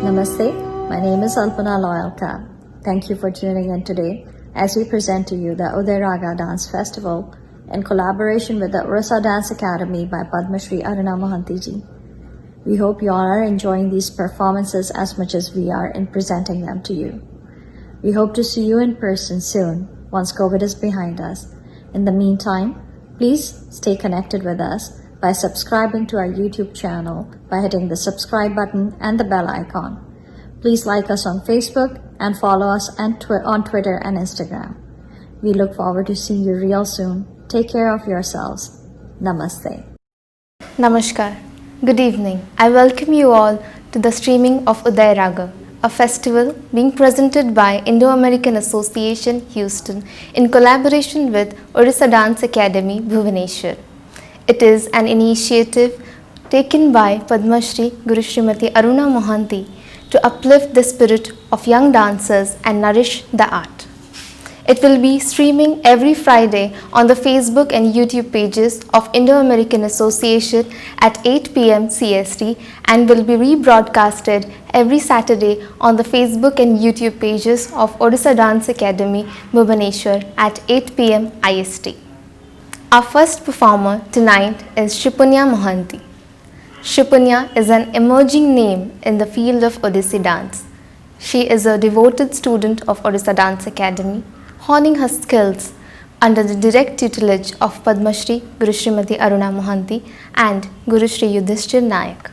Namaste, my name is Alpana Loyalka. Thank you for tuning in today as we present to you the Uday Raga Dance Festival in collaboration with the Orissa Dance Academy by Padma Shri Aruna Mohanty ji. We hope you all are enjoying these performances as much as we are in presenting them to you. We hope to see you in person soon once COVID is behind us. In the meantime, please stay connected with us by subscribing to our YouTube channel by hitting the subscribe button and the bell icon. Please like us on Facebook and follow us on Twitter and Instagram. We look forward to seeing you real soon. Take care of yourselves. Namaste. Namaskar. Good evening. I welcome you all to the streaming of Uday Raga, a festival being presented by Indo-American Association Houston in collaboration with Orissa Dance Academy, Bhubaneswar. It is an initiative taken by Padma Shri Guru Srimati Aruna Mohanty to uplift the spirit of young dancers and nourish the art. It will be streaming every Friday on the Facebook and YouTube pages of Indo-American Association at 8 p.m. CST and will be rebroadcasted every Saturday on the Facebook and YouTube pages of Orissa Dance Academy, Bhubaneswar at 8 p.m. IST. Our first performer tonight is Shripunya Mohanty. Shripunya is an emerging name in the field of Odissi dance. She is a devoted student of Orissa Dance Academy, honing her skills under the direct tutelage of Padma Shri Guru Srimati Aruna Mohanty and Guru Shri Yudhishthir Nayak.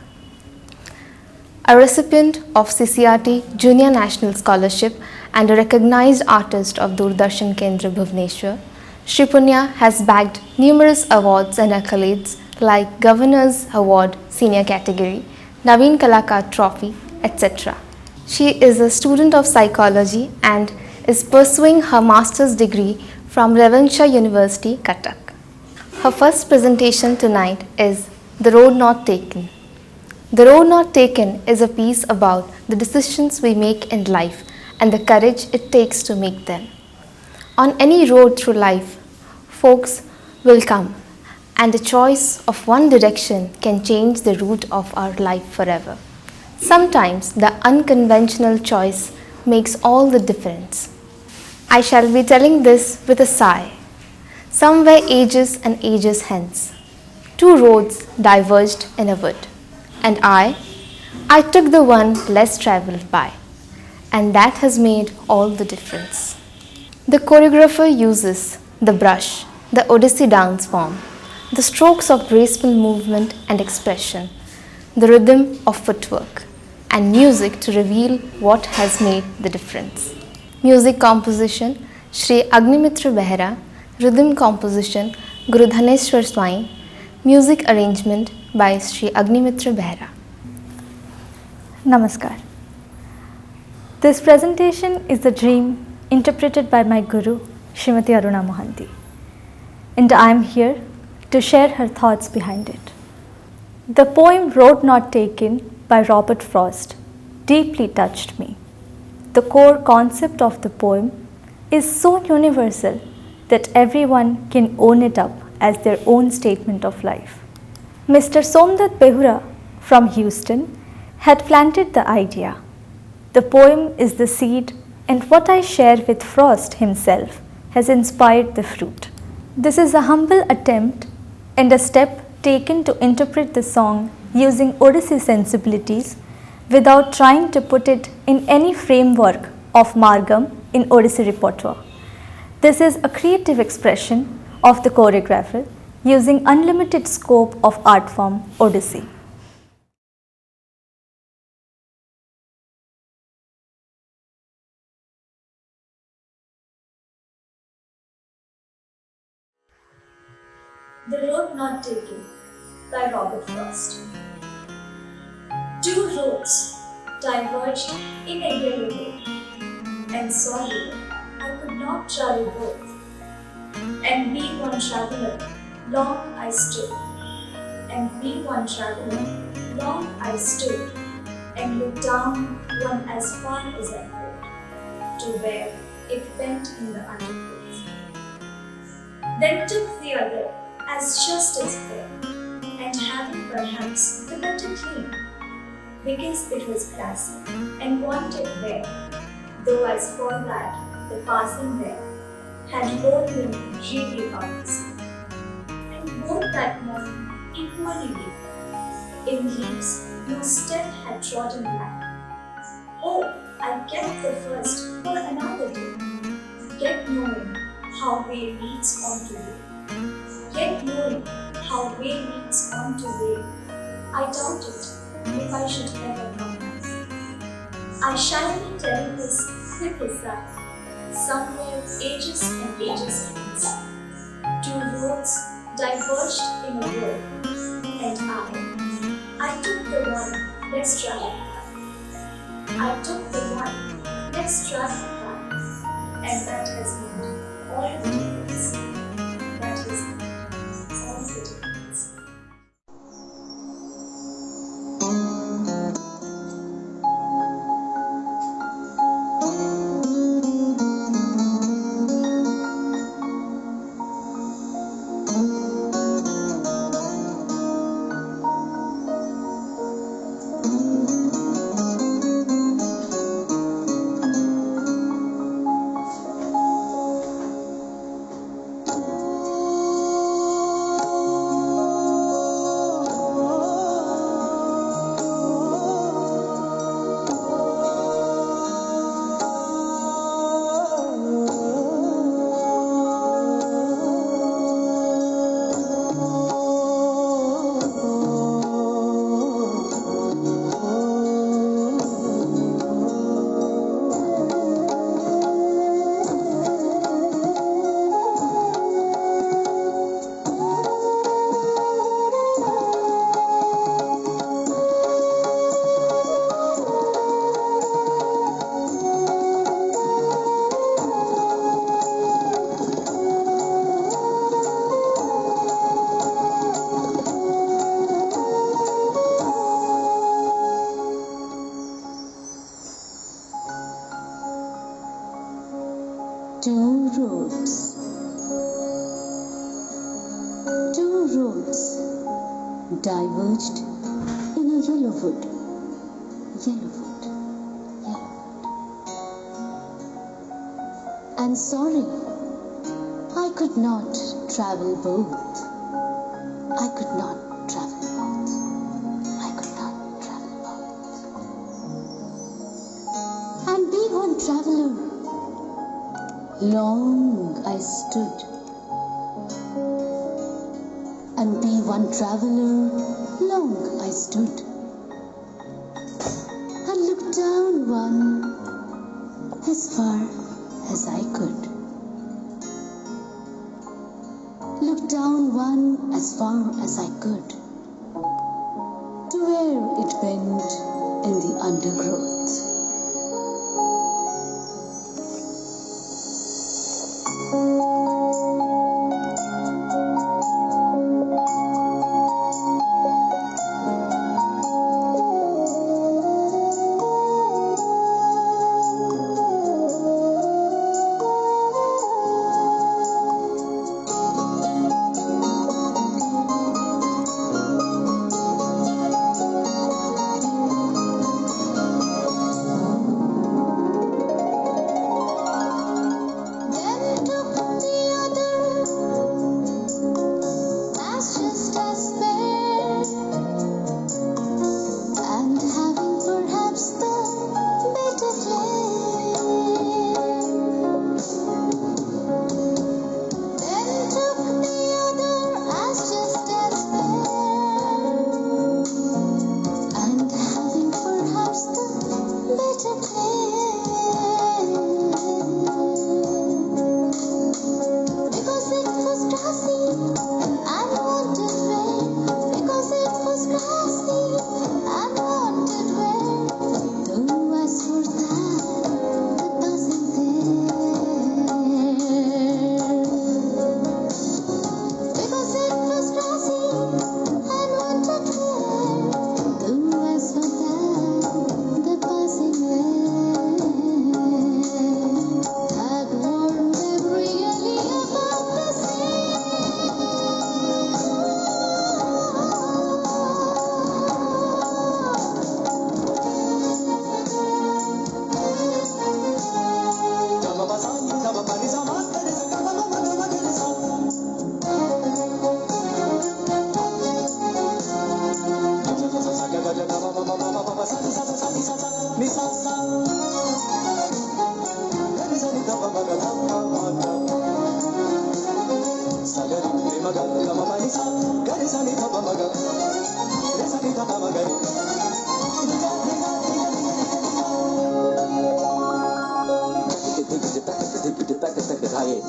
A recipient of CCRT Junior National Scholarship and a recognized artist of Doordarshan Kendra Bhubaneswar, Shripunya has bagged numerous awards and accolades like Governor's Award Senior Category, Naveen Kalakar Trophy, etc. She is a student of psychology and is pursuing her master's degree from Revansha University, Cuttack. Her first presentation tonight is The Road Not Taken. The Road Not Taken is a piece about the decisions we make in life and the courage it takes to make them. On any road through life, folks will come, and the choice of one direction can change the route of our life forever. Sometimes the unconventional choice makes all the difference. I shall be telling this with a sigh. Somewhere ages and ages hence, two roads diverged in a wood, and I took the one less travelled by, and that has made all the difference. The choreographer uses the brush, the Odissi dance form, the strokes of graceful movement and expression, the rhythm of footwork, and music to reveal what has made the difference. Music composition, Shri Agnimitra Behera. Rhythm composition, Guru Dhaneshwar Swai. Music arrangement by Shri Agnimitra Behera. Namaskar. This presentation is the dream interpreted by my guru, Srimati Aruna Mohanty. And I am here to share her thoughts behind it. The poem Road Not Taken by Robert Frost deeply touched me. The core concept of the poem is so universal that everyone can own it up as their own statement of life. Mr. Somdat Behura from Houston had planted the idea. The poem is the seed, and what I share with Frost himself has inspired the fruit. This is a humble attempt and a step taken to interpret the song using Odissi sensibilities without trying to put it in any framework of Margam in Odissi repertoire. This is a creative expression of the choreographer using unlimited scope of art form Odissi. The Road Not Taken by Robert Frost. Two roads diverged in a yellow way, and sorry, I could not travel both. And be one traveler, long I stood. And be one traveler, long I stood, and looked down one as far as I could, to where it bent in the undergrowth. Then took the other, as just as fair, and having perhaps the better claim, because it was grassy and wanted wear, though as for that the passing there had both been really bouncy, and both that morning equally deep, in leaves no step had trodden black. Oh, I kept the first for another day, yet knowing how way leads on to way. Yet knowing how way leads on to way, I doubted if I should ever come back. I shall be telling this with his side, somewhere ages and ages hence. Two roads diverged in a world, and I took the one less traveled by. I took the one less traveled by, and that has made all the difference. That has made all the difference. Two roads. Two roads diverged in a yellow wood. Yellow wood. Yellow wood. And sorry, I could not travel both. I could not travel both. I could not travel both. And be one traveler. Long I stood, and be one traveler, long I stood, and looked down one as far as I could. Looked down one as far as I could, to where it bent in the undergrowth.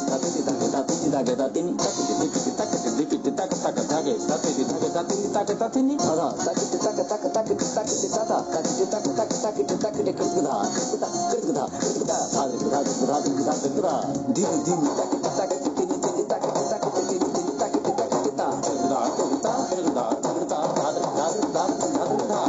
ताकि ताकि ताकि ताकि ताकि ताकि ताकि ताकि ताकि ताकि ताकि ताकि ताकि ताकि ताकि ताकि नहीं था ताकि ताकि ताकि ताकि ताकि ताता ताकि ताकि ताकि ताकि ताकि ताकि कृतधा कृतधा कृतधा कृतधा कृतधा कृतधा कृतधा दिन दिन ताकि ताकि तिनी तिनी ताकि ताकि तिनी तिनी ताकि ताकि कृतधा कृतधा कृतधा कृतधा कृतधा कृतधा कृतधा कृतधा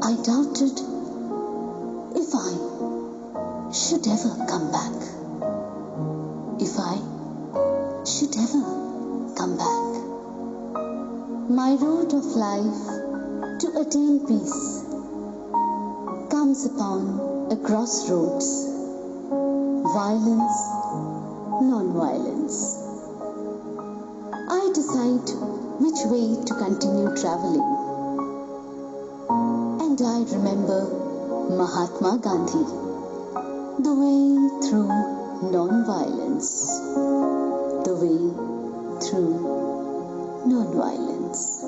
I doubted if I should ever come back. If I should ever come back. My road of life to attain peace comes upon a crossroads. Violence, non-violence. I decide which way to continue traveling. And I remember Mahatma Gandhi, the way through non-violence, the way through non-violence.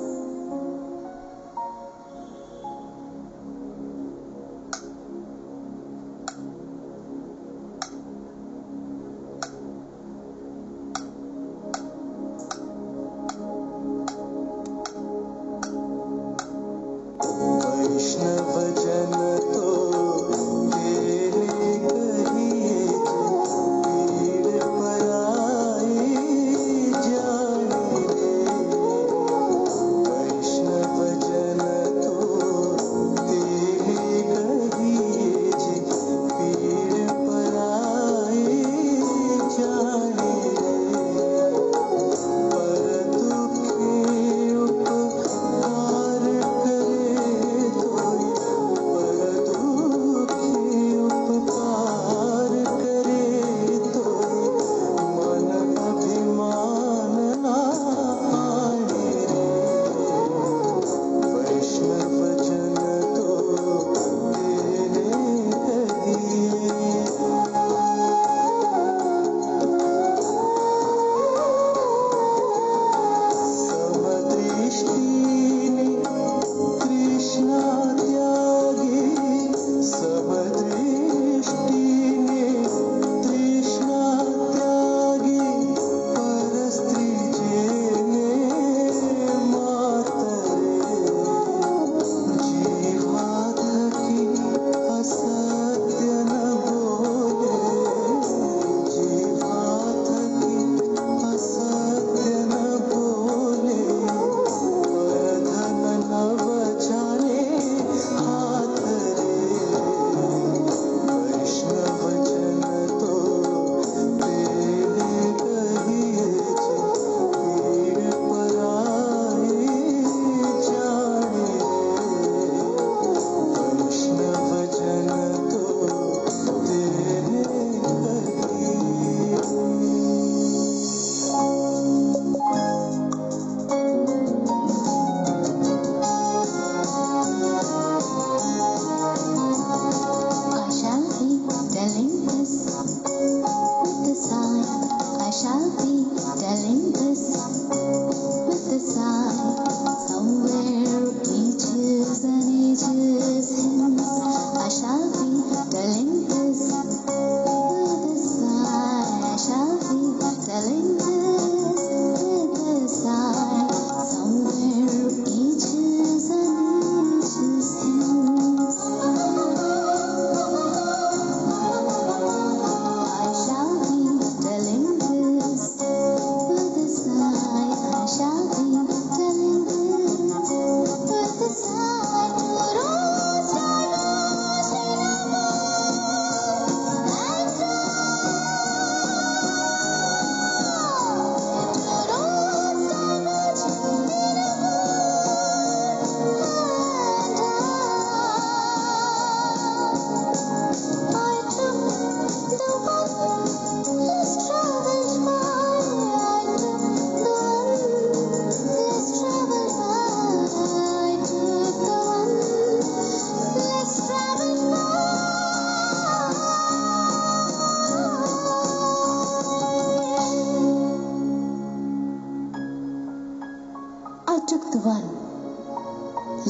one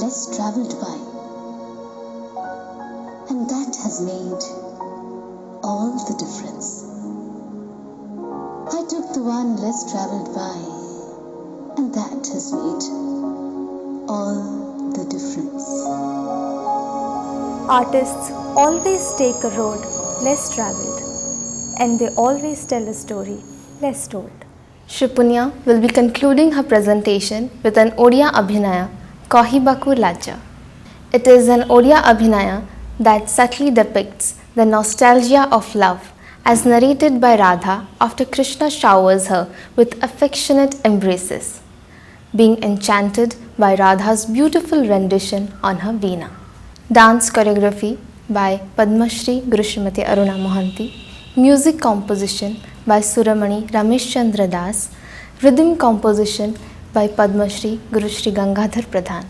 less travelled by, and that has made all the difference. I took the one less travelled by, and that has made all the difference. Artists always take a road less travelled, and they always tell a story less told. Shripunya will be concluding her presentation with an Odia Abhinaya, Kahibaku Laja. It is an Odia Abhinaya that subtly depicts the nostalgia of love as narrated by Radha after Krishna showers her with affectionate embraces, being enchanted by Radha's beautiful rendition on her veena. Dance choreography by Padma Shri Guru Srimati Aruna Mohanty. Music composition by Suramani Ramesh Chandra Das. Rhythm composition by Padma Shri Guru Shri Gangadhar Pradhan.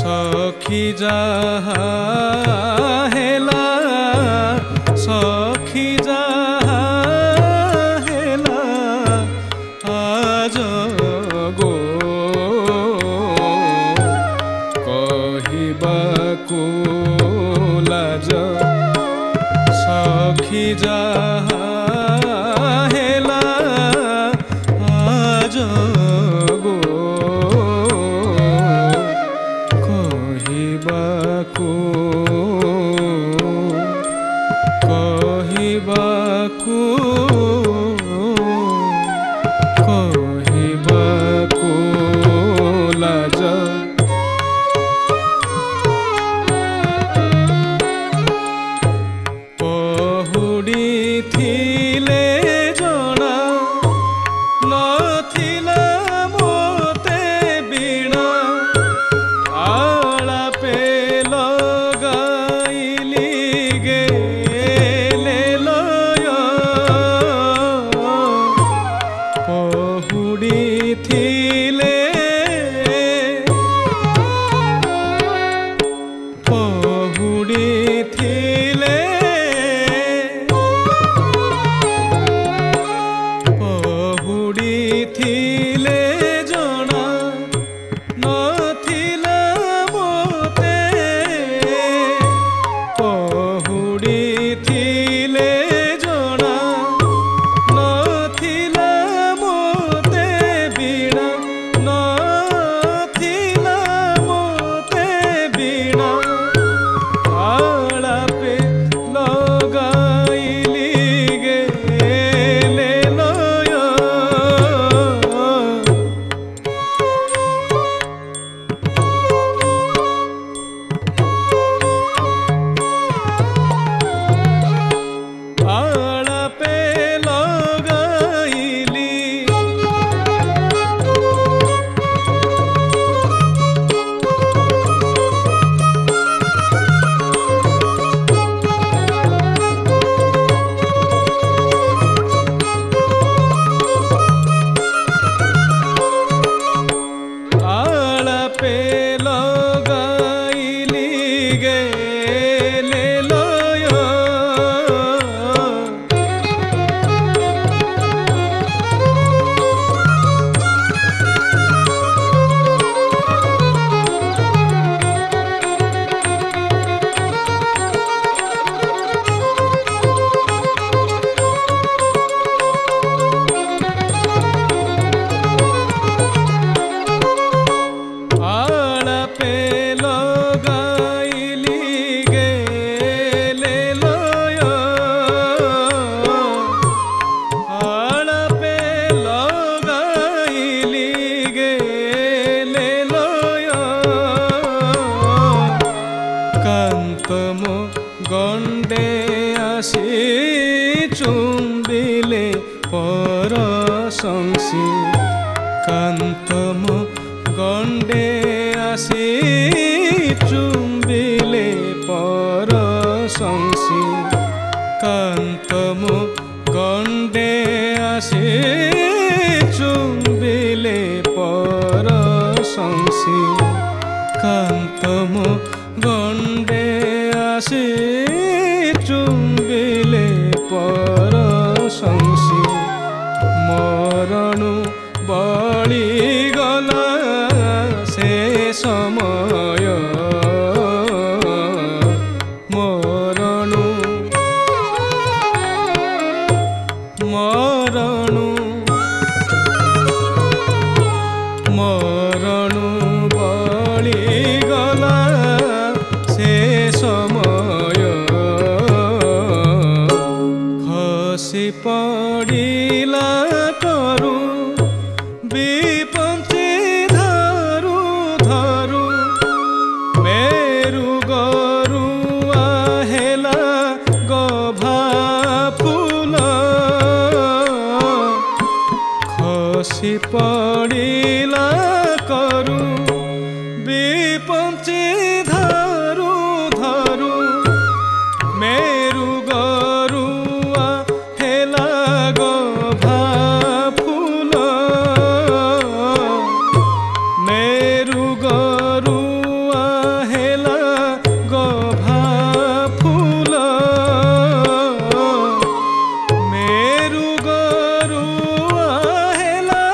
सखी जहा हेला सखी जहा हेला आज गो कहिबाकु लाज सखी जहा हेला आज गो कहिबाकु लाज पहुड़ी थिले जना नथिला मोते बीणा आलापे लगाइली गेले लय पहुड़ी थिले पहुड़ी थिले पहुड़ी थिले जना नथिला मोते पहुड़ी थिले जना नथिला পরশংসী কান্তম গণ্ডে আসি চুম্বিলে পরশংসী কান্তম গণ্ডে আসি চুম্বিলে পরশংসী কান্তম গণ্ডে আসি চুম্বিলে পরশংসী মরণু বଳି গলা সে সময় মরণু মরণু মরণু বଳି গলা সে সময় খসি পড়িলা করু বিপঞ্চি ধরু ধরু মেরু গরুয়া হেলা গভা ফুল খসি পড়িলা করু বিপঞ্চি ধরু ধরু মেরু গরুয়া হেলা গভা ফুল মেরু গরুয়া হেলা গভা ফুল মেরু গরুয়া হেলা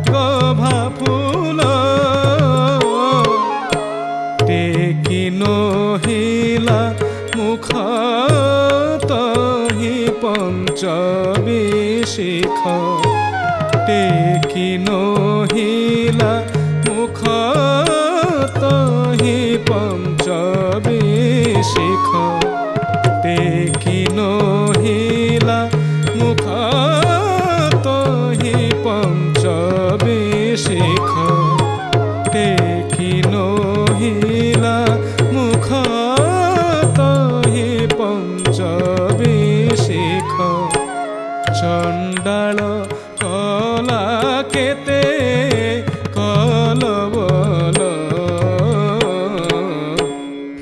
গভা ফুল টেকি নহিলা মুখ তহি পঞ্চবিশিখ টেকি নহিলা মুখ তহি পঞ্চবিশিখ টেকি নহিলা মুখ তহি পঞ্চবিশিখ টেকি নহিলা মুখ তহি পঞ্চবিশিখ চণ্ডাଳ কলা কেতে কলবল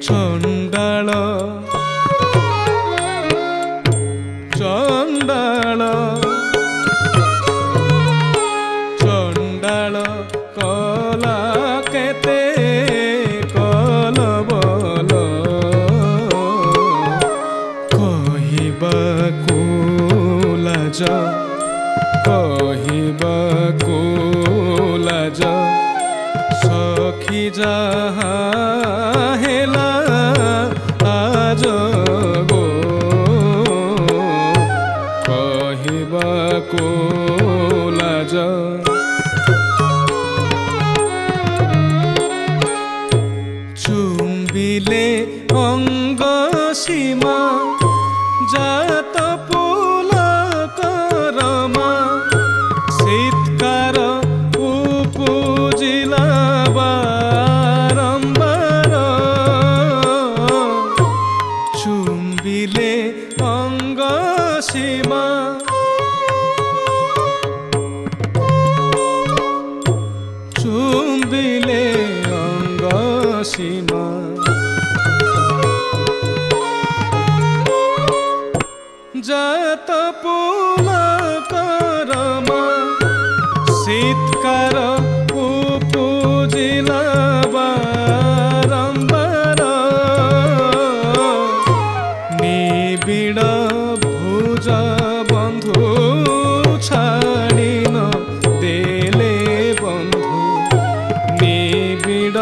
চণ্ডাଳ চণ্ডাଳ চণ্ডাଳ কলা কেতে কলবল কহিବାକୁ লাজ কহিବାକୁ লাজ সখী যাহা হেলা আজ গো কহিବାକୁ লাজ চুম্বিলে অঙ্গ সীমা জাত পুলক রমা শীতকার উপজিলা বারম্বার চুম্বিলে অঙ্গ সীমা চুম্বিলে অঙ্গ সীমা জাত পুলক রমা শীতকার উপজিলা বারম্বার নিবিড় ভুজ বন্ধু ছাড়ি ন দেলে বন্ধু নিবিড়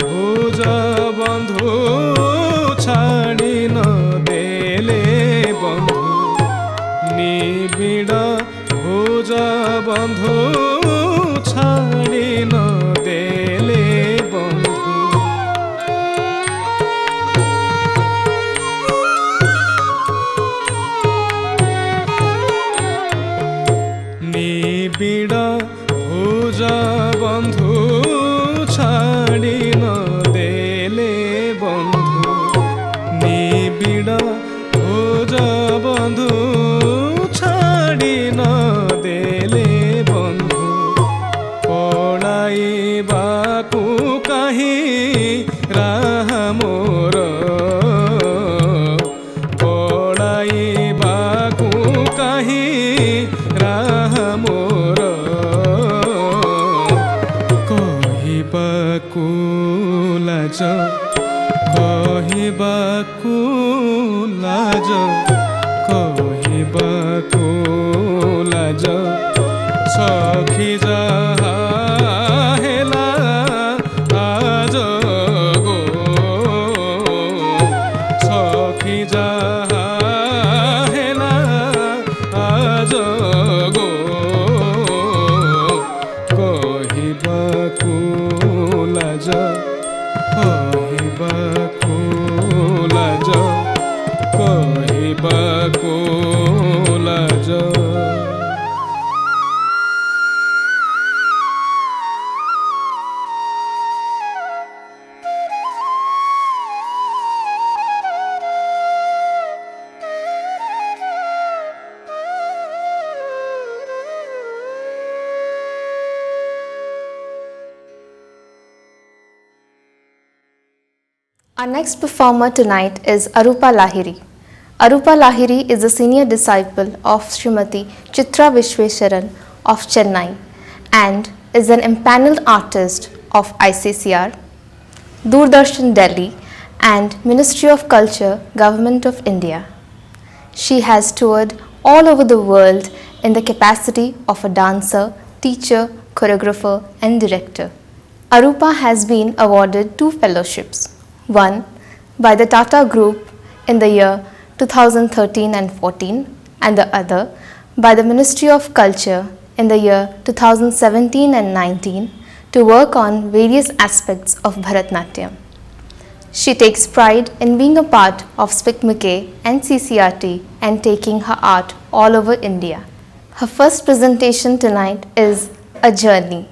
ভুজ বন্ধু ছাড়ি ন দেলে বন্ধু নিবিড় ভুজ বন্ধু ছাড়ি ন দেলে বন্ধু নিবিড় ভুজ বন্ধু ছাড়ি ন দেলে বন্ধু নিবিড় ভুজ বন্ধু ছাড়ি ন লাজ କହିବାକୁ ଲାଜ କହିବାକୁ ଲାଜ ସଖୀ ଯାହା ହେଲା ଆଜଗୋ ସଖୀ ଯାହା ହେଲା ଆଜଗୋ କହିବାକୁ ଲାଜ କହିବାକୁ ଲାଜ କହିବାକୁ ଲାଜ Our next performer tonight is Arupa Lahiri. Arupa Lahiri is a senior disciple of Srimati Chitra Vishweswaran of Chennai and is an empaneled artist of ICCR, Doordarshan Delhi and Ministry of Culture, Government of India. She has toured all over the world in the capacity of a dancer, teacher, choreographer and director. Arupa has been awarded 2 fellowships. One by the Tata Group in the year 2013 and 14 and the other by the Ministry of Culture in the year 2017 and 19 to work on various aspects of Bharatnatyam. She takes pride in being a part of SPICMK and CCRT and taking her art all over India. Her first presentation tonight is A Journey,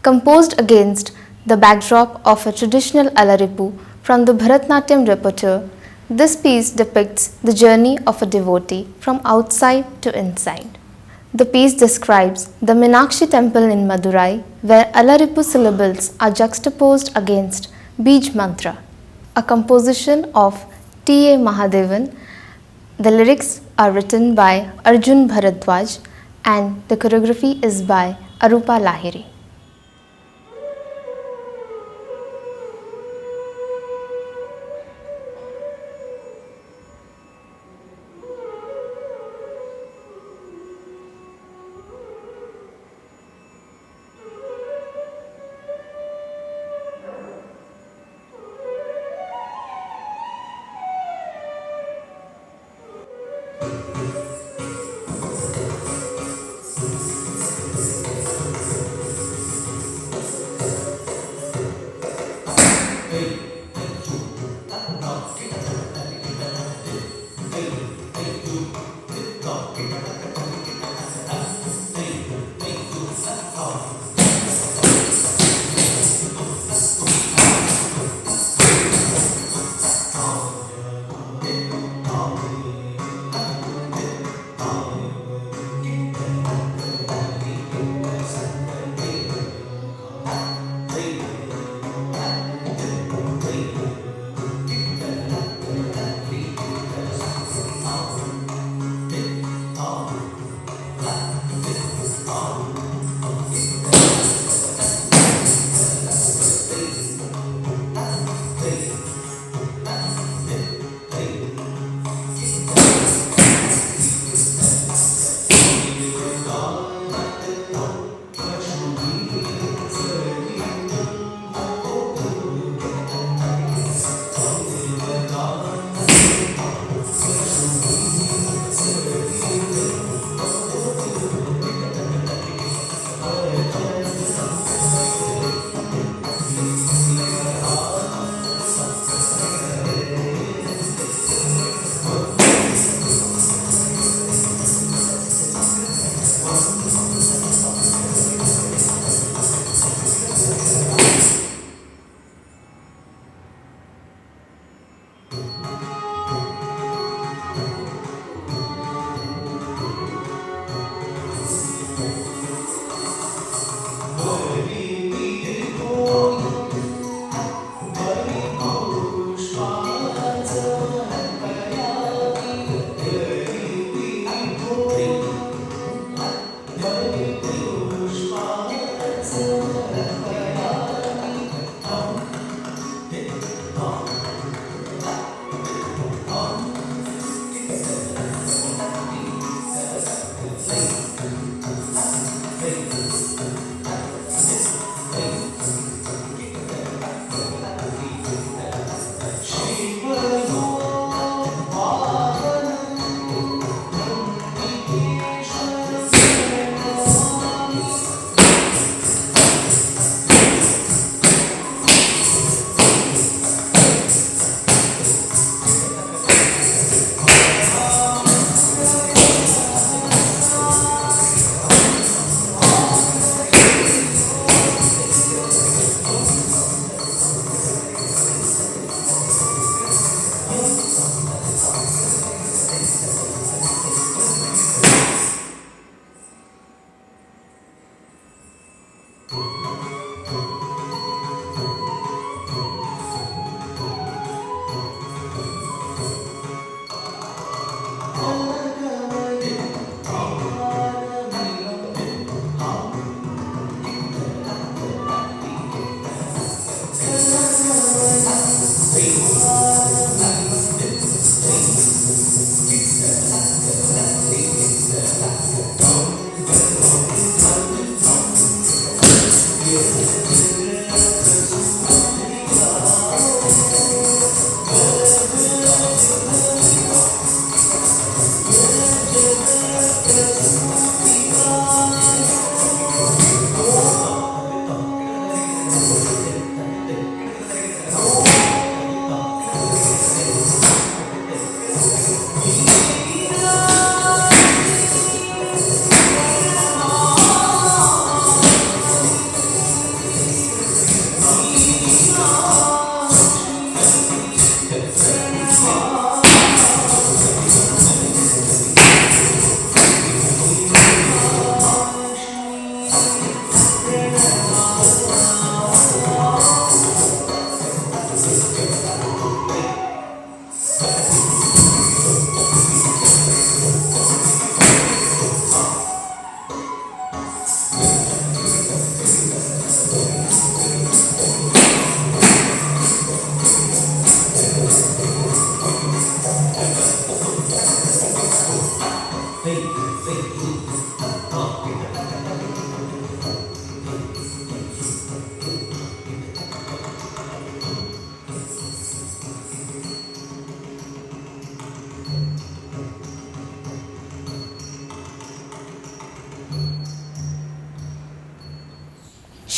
composed against the backdrop of a traditional Alaripu from the Bharatnatyam repertoire. This piece depicts the journey of a devotee from outside to inside. The piece describes the Meenakshi temple in Madurai where Alaripu syllables are juxtaposed against Bij Mantra, a composition of T.A. Mahadevan. The lyrics are written by Arjun Bharadwaj and the choreography is by Arupa Lahiri.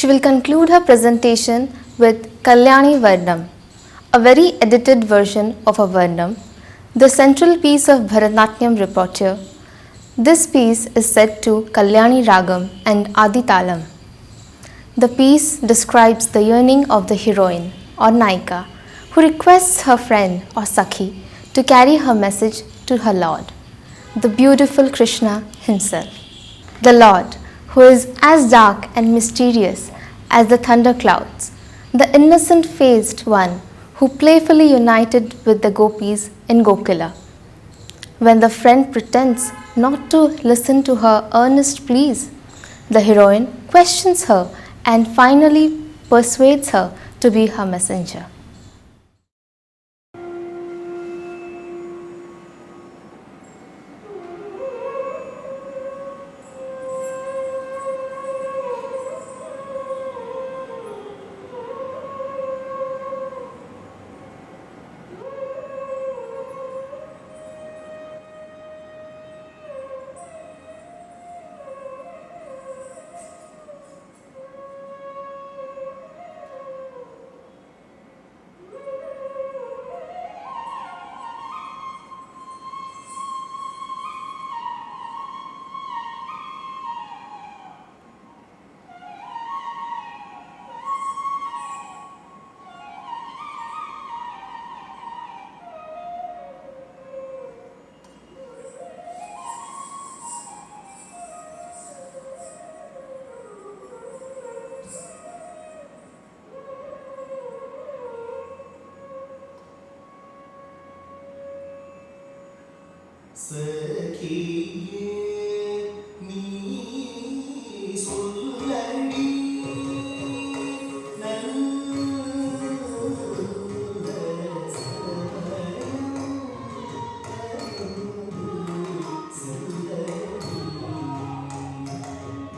She will conclude her presentation with Kalyani Varnam, a very edited version of a Varnam, the central piece of Bharatanatyam repertoire. This piece is set to Kalyani Ragam and Adi Talam. The piece describes the yearning of the heroine or Naika who requests her friend or Sakhi to carry her message to her Lord, the beautiful Krishna himself. The Lord, who is as dark and mysterious as the thunderclouds, the innocent-faced one who playfully united with the gopis in Gokula. When the friend pretends not to listen to her earnest pleas, the heroine questions her and finally persuades her to be her messenger.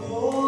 Oh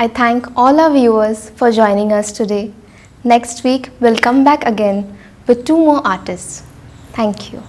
I thank all our viewers for joining us today. Next week, we'll come back again with 2 more artists. Thank you.